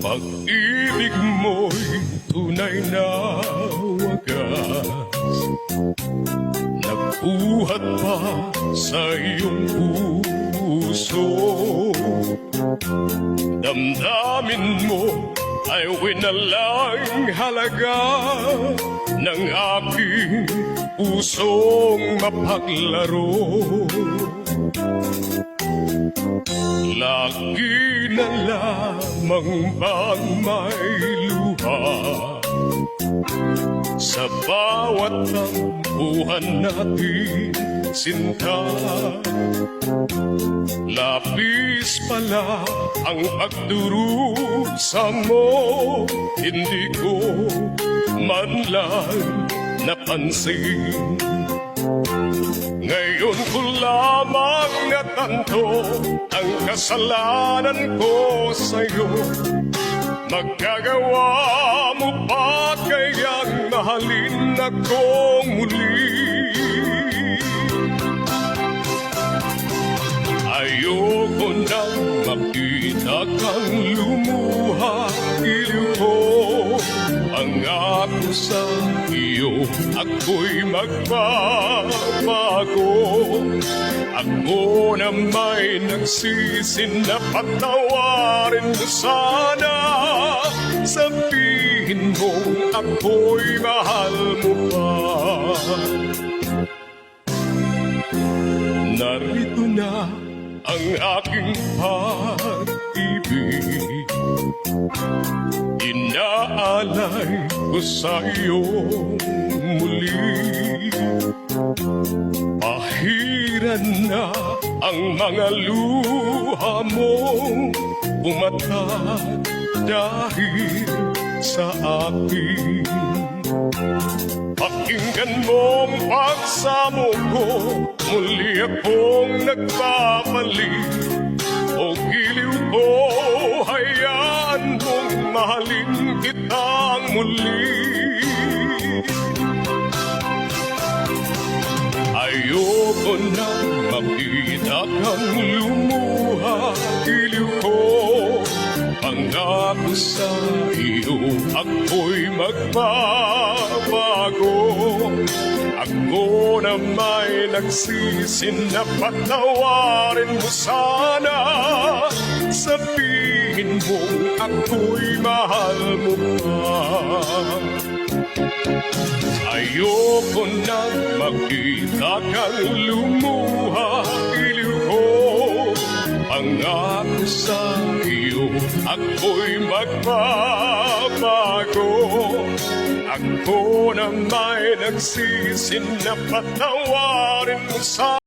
Pag-ibig mo'y tunay na wagas, nagbuhat pa sa iyong puso. Damdamin mo ay winalang halaga ng aking pusong mapaglaro. Lagi na lamang bang may luha sa bawat tampuhan natin, sinta. Labis pala ang pagdurusa mo, hindi ko man lang napansin. Ngayon ko lamang natanto ang kasalanan ko sa'yo. Magagawa mo pa kayang mahalin akong muli? Ayoko nang makita kang lumuha, iliw ko. Pangako sa iyo, ako'y magbabago. Ako na may nagsisi na patawarin mo sana. Sabihin mo ako'y mahal mo pa. Narito na ang aking pag-ibig, inaalay ko sa iyo muli. Pahiran na ang mga luha mong bumata dahil sa akin. Pakinggan mong pagsamo ko, muli akong nagbabalik. O giliw ko, hayaan mong mahalin kitang muli. Ayoko na makita kang lumuha, giliw ko. Pangako sa iyo, ako'y magbabago. Ako na may nagsisi na patawarin mo sana. Sabihin mo ako'y mahal mo pa. Ayoko na makita kang lumuha, iliw ko. Pangako sa iyo, ako'y magbabago. Ako na may nagsisi na patawarin mo sa